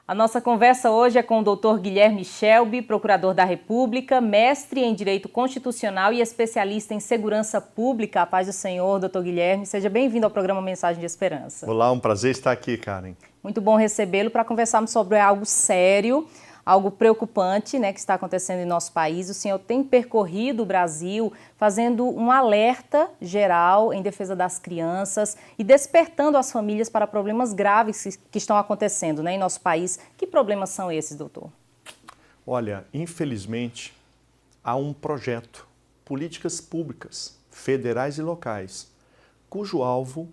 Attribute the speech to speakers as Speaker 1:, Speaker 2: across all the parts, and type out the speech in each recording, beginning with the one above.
Speaker 1: A nossa conversa hoje é com o Dr. Guilherme Shelby, procurador da República, mestre em Direito Constitucional e especialista em Segurança Pública. A paz do Senhor, Dr. Guilherme. Seja bem-vindo ao programa Mensagem de Esperança.
Speaker 2: Olá, um prazer estar aqui, Karen.
Speaker 1: Muito bom recebê-lo para conversarmos sobre algo sério, algo preocupante, que está acontecendo em nosso país. O senhor tem percorrido o Brasil fazendo um alerta geral em defesa das crianças e despertando as famílias para problemas graves que estão acontecendo, em nosso país. Que problemas são esses, doutor?
Speaker 2: Olha, infelizmente, há um projeto, políticas públicas, federais e locais, cujo alvo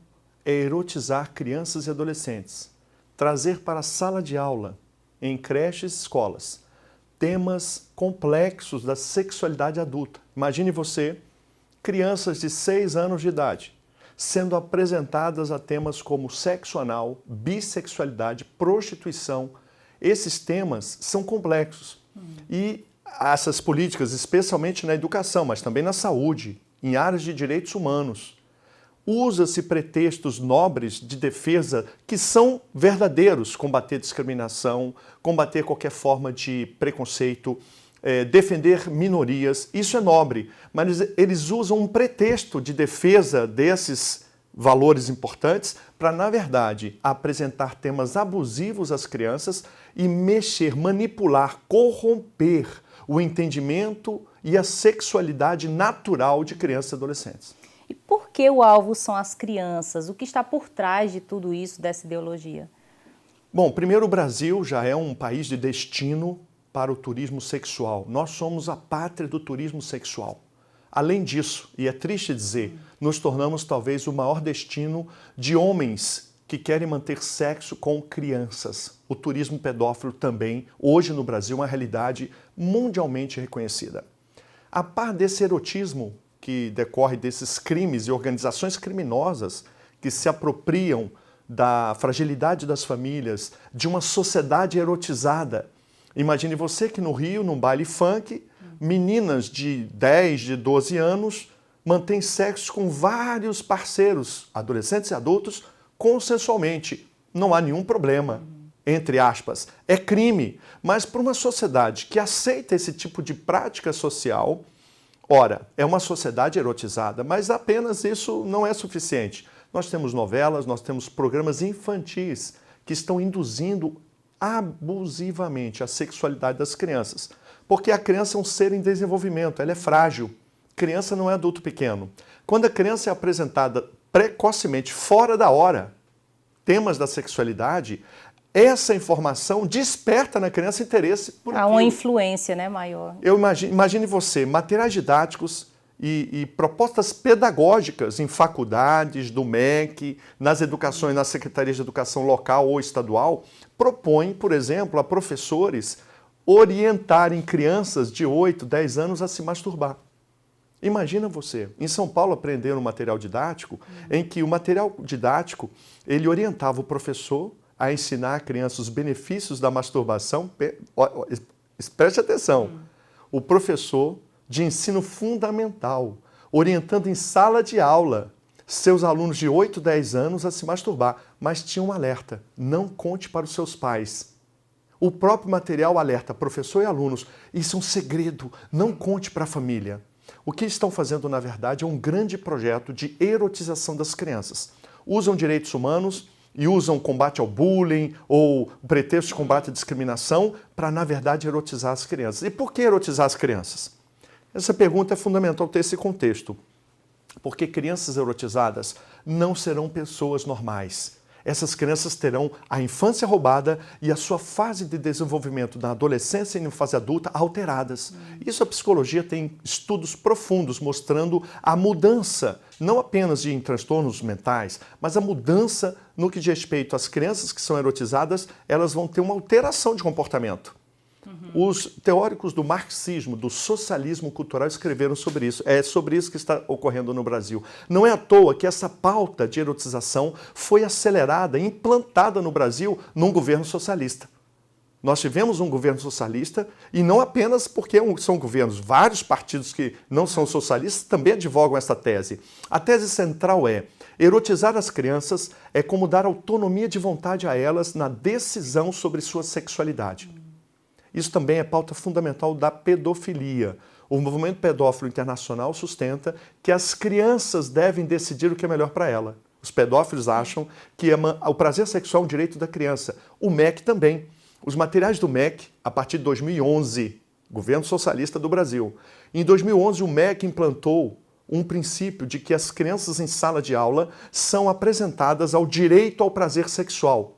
Speaker 2: é erotizar crianças e adolescentes, trazer para a sala de aula, em creches e escolas, temas complexos da sexualidade adulta. Imagine você, crianças de 6 anos de idade, sendo apresentadas a temas como sexo anal, bissexualidade, prostituição. Esses temas são complexos. E essas políticas, especialmente na educação, mas também na saúde, em áreas de direitos humanos, usa-se pretextos nobres de defesa que são verdadeiros, combater discriminação, combater qualquer forma de preconceito, defender minorias, isso é nobre, mas eles usam um pretexto de defesa desses valores importantes para, na verdade, apresentar temas abusivos às crianças e mexer, manipular, corromper o entendimento e a sexualidade natural de crianças e adolescentes.
Speaker 1: E por que o alvo são as crianças? O que está por trás de tudo isso, dessa ideologia?
Speaker 2: Bom, primeiro, o Brasil já é um país de destino para o turismo sexual. Nós somos a pátria do turismo sexual. Além disso, e é triste dizer, nos tornamos talvez o maior destino de homens que querem manter sexo com crianças. O turismo pedófilo também, hoje no Brasil, é uma realidade mundialmente reconhecida. A par desse erotismo que decorre desses crimes e organizações criminosas que se apropriam da fragilidade das famílias, de uma sociedade erotizada. Imagine você que no Rio, num baile funk, meninas de 10, de 12 anos mantêm sexo com vários parceiros, adolescentes e adultos, consensualmente. Não há nenhum problema, entre aspas. É crime, mas para uma sociedade que aceita esse tipo de prática social, ora, é uma sociedade erotizada, mas apenas isso não é suficiente. Nós temos novelas, nós temos programas infantis que estão induzindo abusivamente a sexualidade das crianças. Porque a criança é um ser em desenvolvimento, ela é frágil. Criança não é adulto pequeno. Quando a criança é apresentada precocemente, fora da hora, temas da sexualidade, essa informação desperta na criança interesse por aquilo.
Speaker 1: Há uma influência, maior.
Speaker 2: Imagine você, materiais didáticos e propostas pedagógicas em faculdades, do MEC, nas educações, nas secretarias de educação local ou estadual, propõem, por exemplo, a professores orientarem crianças de 8, 10 anos a se masturbar. Imagina você, em São Paulo aprenderam um material didático em que o material didático ele orientava o professor a ensinar a criança os benefícios da masturbação. Preste atenção, o professor de ensino fundamental, orientando em sala de aula seus alunos de 8, 10 anos a se masturbar, mas tinha um alerta, não conte para os seus pais. O próprio material alerta professor e alunos, isso é um segredo, não conte para a família. O que estão fazendo, na verdade, é um grande projeto de erotização das crianças. Usam direitos humanos e usam combate ao bullying ou pretexto de combate à discriminação para, na verdade, erotizar as crianças. E por que erotizar as crianças? Essa pergunta é fundamental ter esse contexto. Porque crianças erotizadas não serão pessoas normais. Essas crianças terão a infância roubada e a sua fase de desenvolvimento na adolescência e na fase adulta alteradas. Isso a psicologia tem estudos profundos mostrando a mudança, não apenas em transtornos mentais, mas a mudança no que diz respeito às crianças que são erotizadas, elas vão ter uma alteração de comportamento. Os teóricos do marxismo, do socialismo cultural escreveram sobre isso. É sobre isso que está ocorrendo no Brasil. Não é à toa que essa pauta de erotização foi acelerada, implantada no Brasil num governo socialista. Nós tivemos um governo socialista e não apenas porque são governos, vários partidos que não são socialistas também advogam essa tese. A tese central é Erotizar as crianças é como dar autonomia de vontade a elas na decisão sobre sua sexualidade. Isso também é pauta fundamental da pedofilia. O movimento pedófilo internacional sustenta que as crianças devem decidir o que é melhor para ela. Os pedófilos acham que o prazer sexual é um direito da criança. O MEC também. Os materiais do MEC, a partir de 2011, governo socialista do Brasil. Em 2011, o MEC implantou um princípio de que as crianças em sala de aula são apresentadas ao direito ao prazer sexual.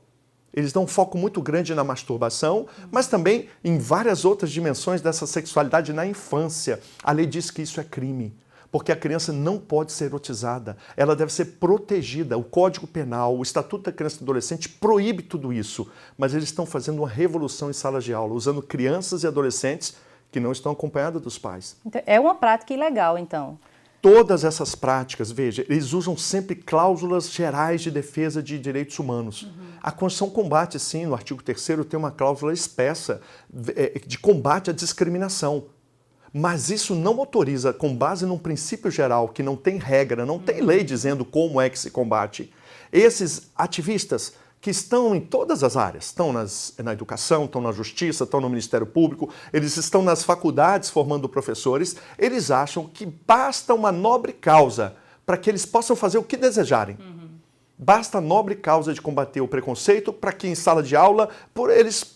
Speaker 2: Eles dão um foco muito grande na masturbação, mas também em várias outras dimensões dessa sexualidade na infância. A lei diz que isso é crime, porque a criança não pode ser erotizada, ela deve ser protegida. O Código Penal, o Estatuto da Criança e do Adolescente proíbe tudo isso, mas eles estão fazendo uma revolução em salas de aula, usando crianças e adolescentes que não estão acompanhadas dos pais.
Speaker 1: Então, é uma prática ilegal, então.
Speaker 2: Todas essas práticas, veja, eles usam sempre cláusulas gerais de defesa de direitos humanos. A Constituição combate, sim, no artigo 3º tem uma cláusula espessa de combate à discriminação. Mas isso não autoriza, com base num princípio geral que não tem regra, não tem lei dizendo como é que se combate. Esses ativistas que estão em todas as áreas, estão na educação, estão na justiça, estão no Ministério Público, eles estão nas faculdades formando professores, eles acham que basta uma nobre causa para que eles possam fazer o que desejarem. Basta a nobre causa de combater o preconceito para que em sala de aula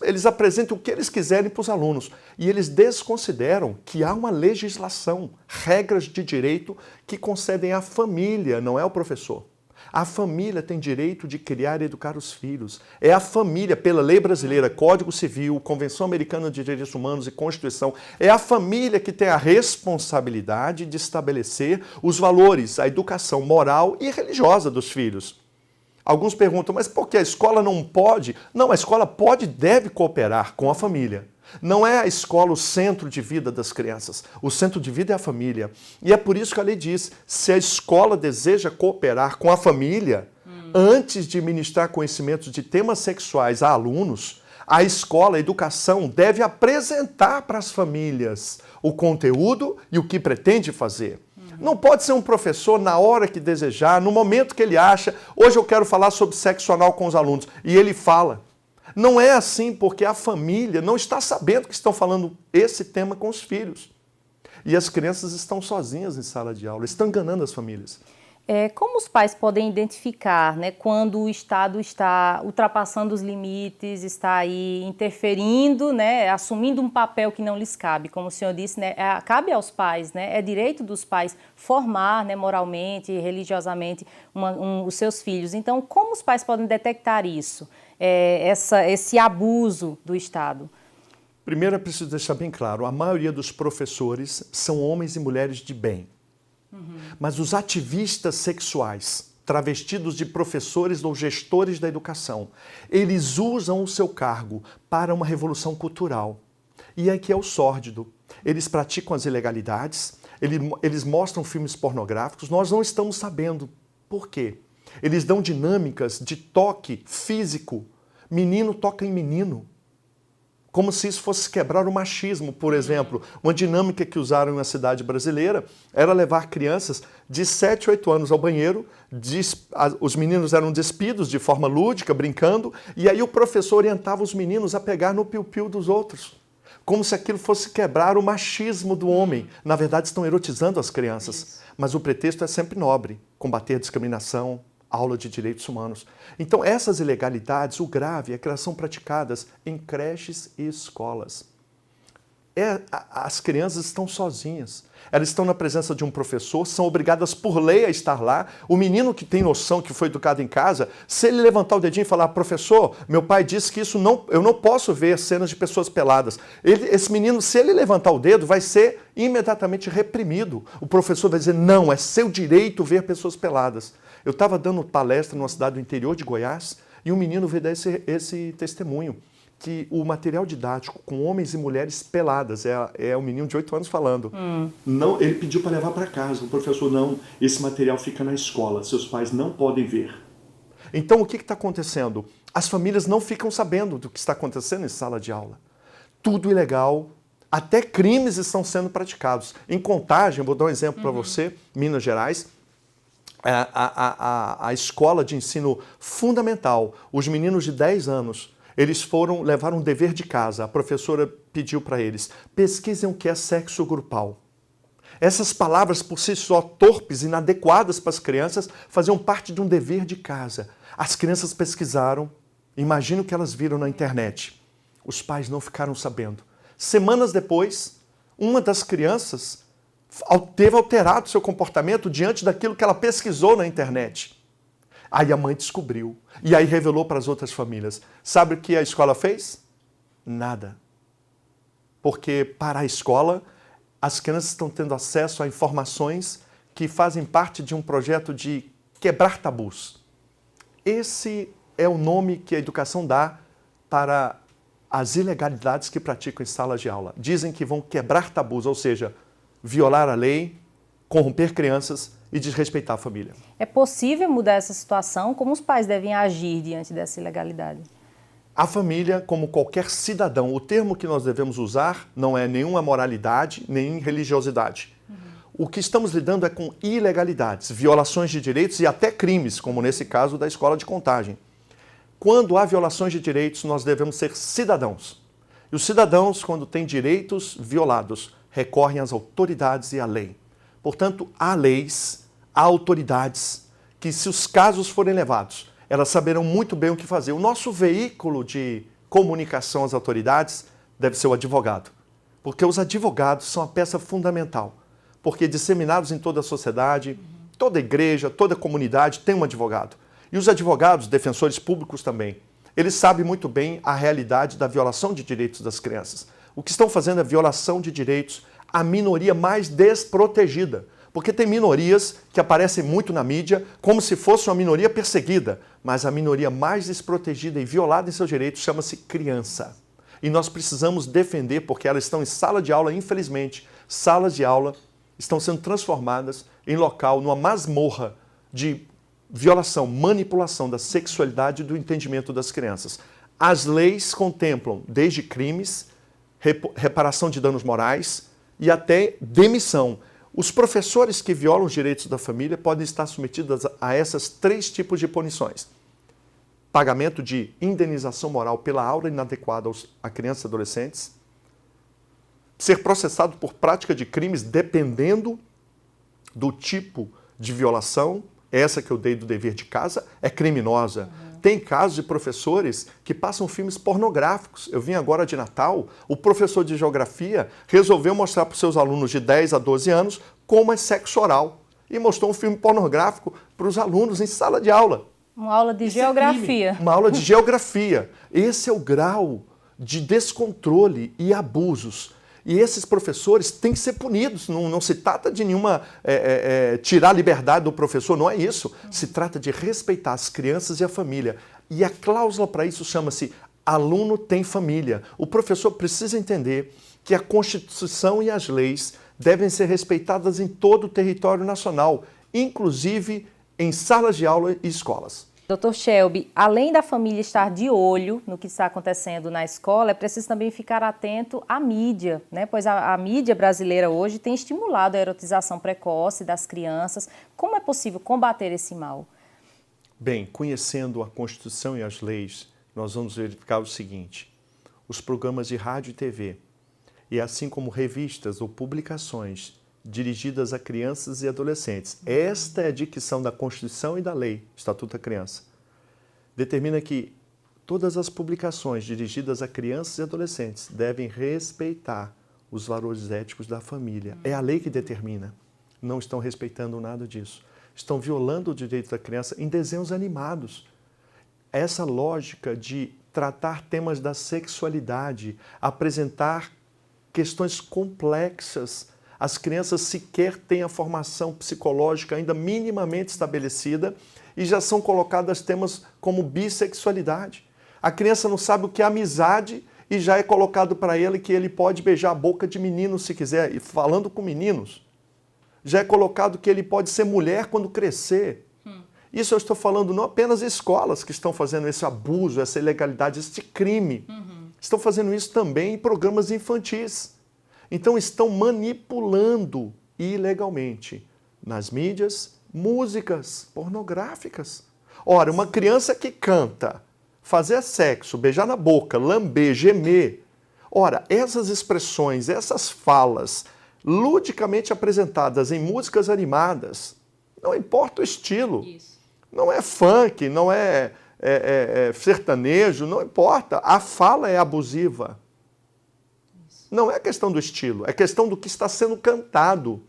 Speaker 2: eles apresentem o que eles quiserem para os alunos. E eles desconsideram que há uma legislação, regras de direito que concedem à família, não é ao professor. A família tem direito de criar e educar os filhos. É a família, pela lei brasileira, Código Civil, Convenção Americana de Direitos Humanos e Constituição, é a família que tem a responsabilidade de estabelecer os valores, a educação moral e religiosa dos filhos. Alguns perguntam, mas por que a escola não pode? Não, a escola pode e deve cooperar com a família. Não é a escola o centro de vida das crianças. O centro de vida é a família. E é por isso que a lei diz, se a escola deseja cooperar com a família, antes de ministrar conhecimentos de temas sexuais a alunos, a escola, a educação, deve apresentar para as famílias o conteúdo e o que pretende fazer. Não pode ser um professor na hora que desejar, no momento que ele acha, hoje eu quero falar sobre sexo anal com os alunos, e ele fala. Não é assim porque a família não está sabendo que estão falando esse tema com os filhos. E as crianças estão sozinhas em sala de aula, estão enganando as famílias.
Speaker 1: Como os pais podem identificar, né, quando o Estado está ultrapassando os limites, está aí interferindo, né, assumindo um papel que não lhes cabe? Como o senhor disse, né, cabe aos pais, né, é direito dos pais formar, né, moralmente e religiosamente os seus filhos. Então, como os pais podem detectar isso, esse abuso do Estado?
Speaker 2: Primeiro é preciso deixar bem claro, a maioria dos professores são homens e mulheres de bem. Mas os ativistas sexuais, travestidos de professores ou gestores da educação, eles usam o seu cargo para uma revolução cultural. E aqui é o sórdido. Eles praticam as ilegalidades, eles mostram filmes pornográficos, nós não estamos sabendo por quê. Eles dão dinâmicas de toque físico. Menino toca em menino. Como se isso fosse quebrar o machismo, por exemplo. Uma dinâmica que usaram na cidade brasileira era levar crianças de 7, 8 anos ao banheiro, os meninos eram despidos de forma lúdica, brincando, e aí o professor orientava os meninos a pegar no piu-piu dos outros. Como se aquilo fosse quebrar o machismo do homem. Na verdade, estão erotizando as crianças. Isso. Mas o pretexto é sempre nobre, combater a discriminação, aula de direitos humanos. Então, essas ilegalidades, o grave é que elas são praticadas em creches e escolas. As crianças estão sozinhas. Elas estão na presença de um professor, são obrigadas por lei a estar lá. O menino que tem noção, que foi educado em casa, se ele levantar o dedinho e falar, professor, meu pai disse que eu não posso ver cenas de pessoas peladas. Esse menino, se ele levantar o dedo, vai ser imediatamente reprimido. O professor vai dizer, não, é seu direito ver pessoas peladas. Eu estava dando palestra numa cidade do interior de Goiás e um menino veio dar esse testemunho, que o material didático com homens e mulheres peladas, é um menino de 8 anos falando. Não, ele pediu para levar para casa, o professor, não, esse material fica na escola, seus pais não podem ver. Então o que está acontecendo? As famílias não ficam sabendo do que está acontecendo em sala de aula. Tudo ilegal, até crimes estão sendo praticados. Em Contagem, vou dar um exemplo para você, Minas Gerais, a escola de ensino fundamental, os meninos de 10 anos, eles levaram um dever de casa. A professora pediu para eles, pesquisem o que é sexo grupal. Essas palavras, por si só torpes, inadequadas para as crianças, faziam parte de um dever de casa. As crianças pesquisaram, imagino que elas viram na internet. Os pais não ficaram sabendo. Semanas depois, uma das crianças teve alterado seu comportamento diante daquilo que ela pesquisou na internet. Aí a mãe descobriu e aí revelou para as outras famílias. Sabe o que a escola fez? Nada. Porque para a escola, as crianças estão tendo acesso a informações que fazem parte de um projeto de quebrar tabus. Esse é o nome que a educação dá para as ilegalidades que praticam em salas de aula. Dizem que vão quebrar tabus, ou seja, violar a lei, corromper crianças e desrespeitar a família.
Speaker 1: É possível mudar essa situação? Como os pais devem agir diante dessa ilegalidade?
Speaker 2: A família, como qualquer cidadão, o termo que nós devemos usar não é nenhuma moralidade, nem religiosidade. O que estamos lidando é com ilegalidades, violações de direitos e até crimes, como nesse caso da escola de Contagem. Quando há violações de direitos, nós devemos ser cidadãos. E os cidadãos, quando têm direitos violados, recorrem às autoridades e à lei. Portanto, há leis, há autoridades que, se os casos forem levados, elas saberão muito bem o que fazer. O nosso veículo de comunicação às autoridades deve ser o advogado, porque os advogados são a peça fundamental, porque disseminados em toda a sociedade, toda igreja, toda comunidade tem um advogado. E os advogados, defensores públicos também, eles sabem muito bem a realidade da violação de direitos das crianças. O que estão fazendo é violação de direitos à minoria mais desprotegida. Porque tem minorias que aparecem muito na mídia como se fosse uma minoria perseguida, mas a minoria mais desprotegida e violada em seus direitos chama-se criança. E nós precisamos defender, porque elas estão em sala de aula, infelizmente. Salas de aula estão sendo transformadas em local, numa masmorra de violação, manipulação da sexualidade e do entendimento das crianças. As leis contemplam desde crimes, reparação de danos morais e até demissão. Os professores que violam os direitos da família podem estar submetidos a esses 3 tipos de punições. Pagamento de indenização moral pela aula inadequada a crianças e adolescentes, ser processado por prática de crimes dependendo do tipo de violação. Essa que eu dei do dever de casa é criminosa. Tem casos de professores que passam filmes pornográficos. Eu vim agora de Natal, o professor de geografia resolveu mostrar para os seus alunos de 10 a 12 anos como é sexo oral. E mostrou um filme pornográfico para os alunos em sala de aula.
Speaker 1: Uma aula de geografia.
Speaker 2: Uma aula de geografia. Esse é o grau de descontrole e abusos. E esses professores têm que ser punidos. Não se trata de nenhuma tirar a liberdade do professor, não é isso. Se trata de respeitar as crianças e a família. E a cláusula para isso chama-se aluno tem família. O professor precisa entender que a Constituição e as leis devem ser respeitadas em todo o território nacional, inclusive em salas de aula e escolas.
Speaker 1: Dr. Shelby, além da família estar de olho no que está acontecendo na escola, é preciso também ficar atento à mídia, né? Pois a mídia brasileira hoje tem estimulado a erotização precoce das crianças. Como é possível combater esse mal?
Speaker 2: Bem, conhecendo a Constituição e as leis, nós vamos verificar o seguinte: os programas de rádio e TV, e assim como revistas ou publicações dirigidas a crianças e adolescentes. Esta é a dicção da Constituição e da Lei, Estatuto da Criança. Determina que todas as publicações dirigidas a crianças e adolescentes devem respeitar os valores éticos da família. É a lei que determina. Não estão respeitando nada disso. Estão violando o direito da criança em desenhos animados. Essa lógica de tratar temas da sexualidade, apresentar questões complexas. As crianças sequer têm a formação psicológica ainda minimamente estabelecida e já são colocadas temas como bissexualidade. A criança não sabe o que é amizade e já é colocado para ele que ele pode beijar a boca de menino se quiser, e falando com meninos. Já é colocado que ele pode ser mulher quando crescer. Isso eu estou falando não apenas escolas que estão fazendo esse abuso, essa ilegalidade, esse crime. Estão fazendo isso também em programas infantis. Então estão manipulando ilegalmente nas mídias músicas pornográficas. Ora, uma criança que canta, fazer sexo, beijar na boca, lamber, gemer. Ora, essas expressões, essas falas, ludicamente apresentadas em músicas animadas, não importa o estilo. Isso. Não é funk, não é sertanejo, não importa. A fala é abusiva. Isso. Não é questão do estilo, é questão do que está sendo cantado.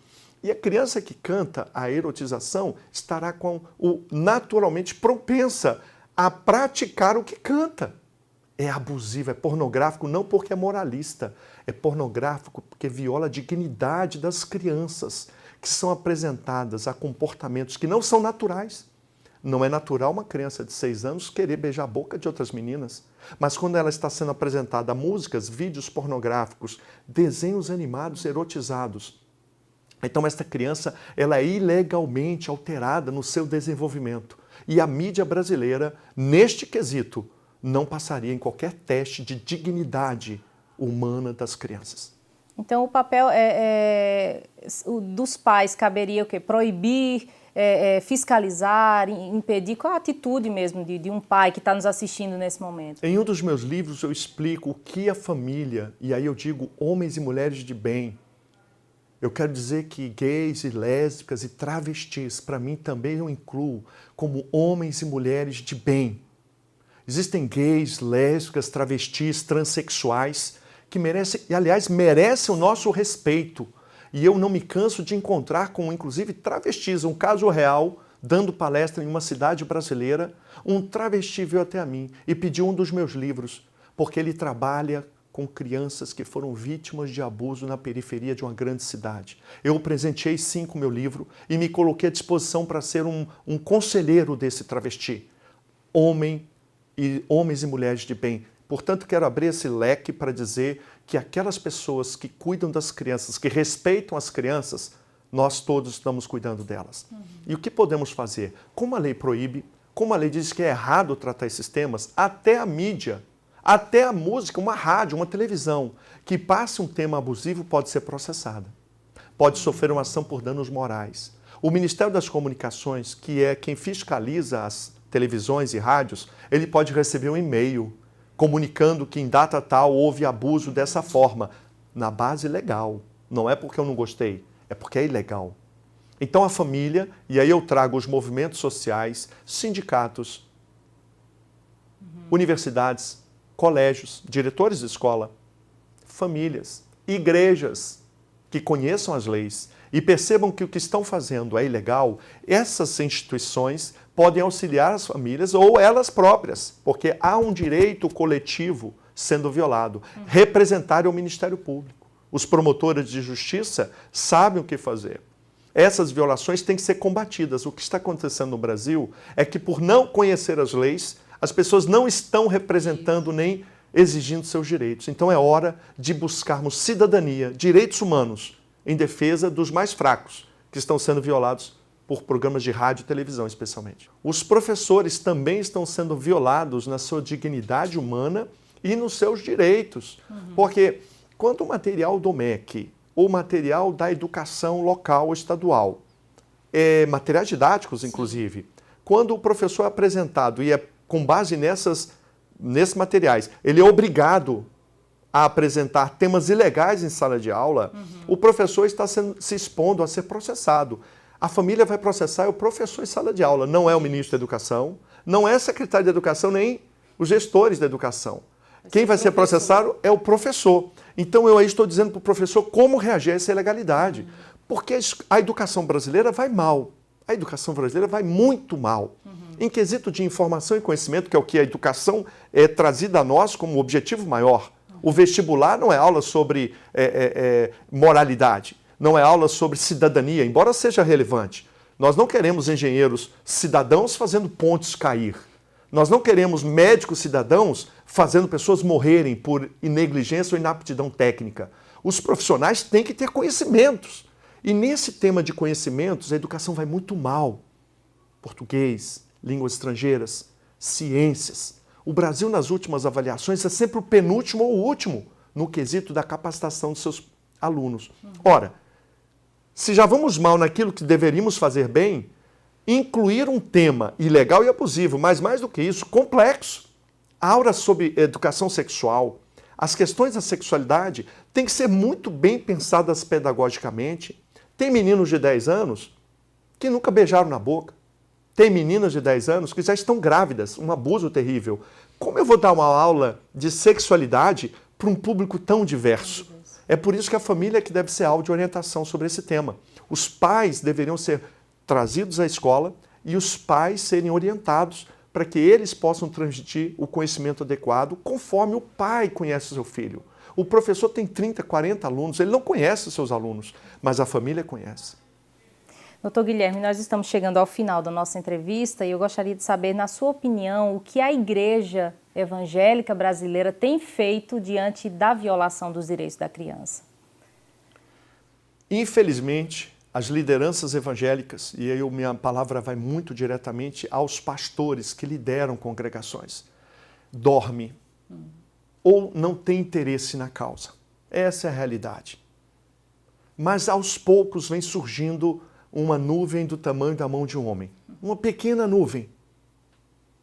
Speaker 2: E a criança que canta a erotização estará naturalmente propensa a praticar o que canta. É abusivo, é pornográfico, não porque é moralista. É pornográfico porque viola a dignidade das crianças, que são apresentadas a comportamentos que não são naturais. Não é natural uma criança de 6 anos querer beijar a boca de outras meninas. Mas quando ela está sendo apresentada a músicas, vídeos pornográficos, desenhos animados erotizados, então esta criança ela é ilegalmente alterada no seu desenvolvimento. E a mídia brasileira, neste quesito, não passaria em qualquer teste de dignidade humana das crianças.
Speaker 1: Então o papel dos pais caberia o quê? Proibir, fiscalizar, impedir? Qual a atitude mesmo de um pai que está nos assistindo nesse momento?
Speaker 2: Em um dos meus livros eu explico o que a família, e aí eu digo homens e mulheres de bem. Eu quero dizer que gays e lésbicas e travestis, para mim também eu incluo como homens e mulheres de bem. Existem gays, lésbicas, travestis, transexuais que merecem, e aliás, merecem o nosso respeito. E eu não me canso de encontrar com, inclusive, travestis. Um caso real, dando palestra em uma cidade brasileira, um travesti veio até a mim e pediu um dos meus livros, porque ele trabalha com crianças que foram vítimas de abuso na periferia de uma grande cidade. Eu o presenteei sim com meu livro e me coloquei à disposição para ser um conselheiro desse travesti. Homens e mulheres de bem. Portanto, quero abrir esse leque para dizer que aquelas pessoas que cuidam das crianças, que respeitam as crianças, nós todos estamos cuidando delas. E o que podemos fazer? Como a lei proíbe, como a lei diz que é errado tratar esses temas, até a mídia, até a música, uma rádio, uma televisão, que passe um tema abusivo pode ser processada. Pode sofrer uma ação por danos morais. O Ministério das Comunicações, que é quem fiscaliza as televisões e rádios, ele pode receber um e-mail comunicando que em data tal houve abuso dessa forma, na base legal. Não é porque eu não gostei, é porque é ilegal. Então a família, e aí eu trago os movimentos sociais, sindicatos, universidades, colégios, diretores de escola, famílias, igrejas que conheçam as leis e percebam que o que estão fazendo é ilegal, essas instituições podem auxiliar as famílias ou elas próprias, porque há um direito coletivo sendo violado. Representar o Ministério Público. Os promotores de justiça sabem o que fazer. Essas violações têm que ser combatidas. O que está acontecendo no Brasil é que, por não conhecer as leis, as pessoas não estão representando nem exigindo seus direitos. Então é hora de buscarmos cidadania, direitos humanos, em defesa dos mais fracos, que estão sendo violados por programas de rádio e televisão, especialmente. Os professores também estão sendo violados na sua dignidade humana e nos seus direitos. Porque quando o material do MEC, ou material da educação local ou estadual, materiais didáticos, inclusive, quando o professor é apresentado e é com base nesses materiais, ele é obrigado a apresentar temas ilegais em sala de aula, o professor está se expondo a ser processado. A família vai processar o professor em sala de aula, não é o ministro da Educação, não é o secretário de Educação, nem os gestores da educação. Quem vai ser processado é o professor. Então eu aí estou dizendo para o professor como reagir a essa ilegalidade. Porque a educação brasileira vai mal. A educação brasileira vai muito mal. Em quesito de informação e conhecimento, que é o que a educação é trazida a nós como objetivo maior. O vestibular não é aula sobre moralidade, não é aula sobre cidadania, embora seja relevante. Nós não queremos engenheiros cidadãos fazendo pontes cair. Nós não queremos médicos cidadãos fazendo pessoas morrerem por negligência ou inaptidão técnica. Os profissionais têm que ter conhecimentos. E nesse tema de conhecimentos, a educação vai muito mal. Português, línguas estrangeiras, ciências. O Brasil, nas últimas avaliações, é sempre o penúltimo ou o último no quesito da capacitação dos seus alunos. Ora, se já vamos mal naquilo que deveríamos fazer bem, incluir um tema ilegal e abusivo, mas mais do que isso, complexo. A aula sobre educação sexual, as questões da sexualidade têm que ser muito bem pensadas pedagogicamente. Tem meninos de 10 anos que nunca beijaram na boca. Tem meninas de 10 anos que já estão grávidas, um abuso terrível. Como eu vou dar uma aula de sexualidade para um público tão diverso? É por isso que a família é que deve ser alvo de orientação sobre esse tema. Os pais deveriam ser trazidos à escola e os pais serem orientados para que eles possam transmitir o conhecimento adequado conforme o pai conhece o seu filho. O professor tem 30, 40 alunos, ele não conhece os seus alunos, mas a família conhece.
Speaker 1: Doutor Guilherme, nós estamos chegando ao final da nossa entrevista e eu gostaria de saber, na sua opinião, o que a Igreja Evangélica Brasileira tem feito diante da violação dos direitos da criança.
Speaker 2: Infelizmente, as lideranças evangélicas, e aí minha palavra vai muito diretamente aos pastores que lideram congregações, dormem ou não têm interesse na causa. Essa é a realidade. Mas aos poucos vem surgindo uma nuvem do tamanho da mão de um homem. Uma pequena nuvem.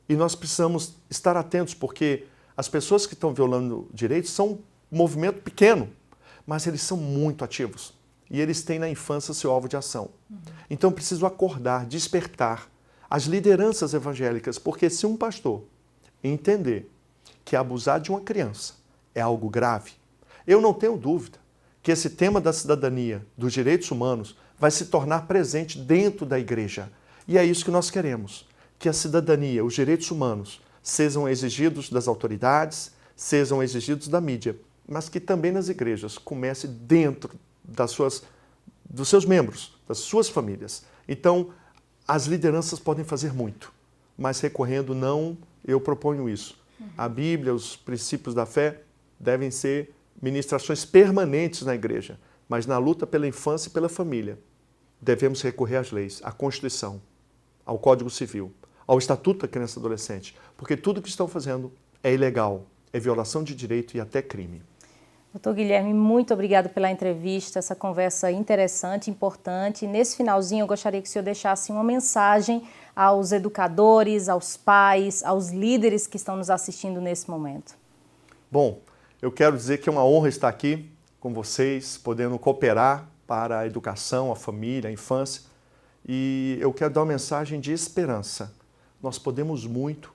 Speaker 2: E nós precisamos estar atentos, porque as pessoas que estão violando direitos são um movimento pequeno, mas eles são muito ativos. E eles têm na infância seu alvo de ação. Então, preciso acordar, despertar as lideranças evangélicas, porque se um pastor entender que abusar de uma criança é algo grave, eu não tenho dúvida que esse tema da cidadania, dos direitos humanos, vai se tornar presente dentro da igreja. E é isso que nós queremos, que a cidadania, os direitos humanos, sejam exigidos das autoridades, sejam exigidos da mídia, mas que também nas igrejas comece dentro dos seus membros, das suas famílias. Então, as lideranças podem fazer muito, mas recorrendo não, eu proponho isso. A Bíblia, os princípios da fé devem ser ministrações permanentes na igreja, mas na luta pela infância e pela família, devemos recorrer às leis, à Constituição, ao Código Civil, ao Estatuto da Criança e Adolescente, porque tudo que estão fazendo é ilegal, é violação de direito e até crime.
Speaker 1: Doutor Guilherme, muito obrigado pela entrevista, essa conversa interessante, importante. Nesse finalzinho, eu gostaria que o senhor deixasse uma mensagem aos educadores, aos pais, aos líderes que estão nos assistindo nesse momento.
Speaker 2: Bom, eu quero dizer que é uma honra estar aqui com vocês, podendo cooperar para a educação, a família, a infância. E eu quero dar uma mensagem de esperança. Nós podemos muito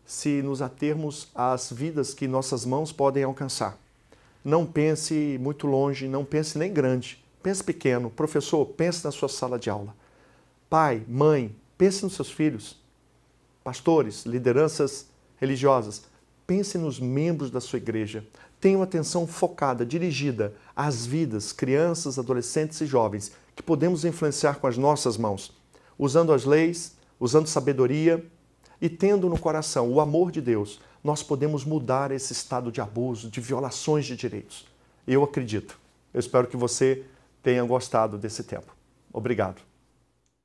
Speaker 2: se nos atermos às vidas que nossas mãos podem alcançar. Não pense muito longe, não pense nem grande. Pense pequeno. Professor, pense na sua sala de aula. Pai, mãe, pense nos seus filhos. Pastores, lideranças religiosas, pense nos membros da sua igreja. Tenha uma atenção focada, dirigida às vidas, crianças, adolescentes e jovens, que podemos influenciar com as nossas mãos, usando as leis, usando sabedoria e tendo no coração o amor de Deus. Nós podemos mudar esse estado de abuso, de violações de direitos. Eu acredito. Eu espero que você tenha gostado desse tempo. Obrigado.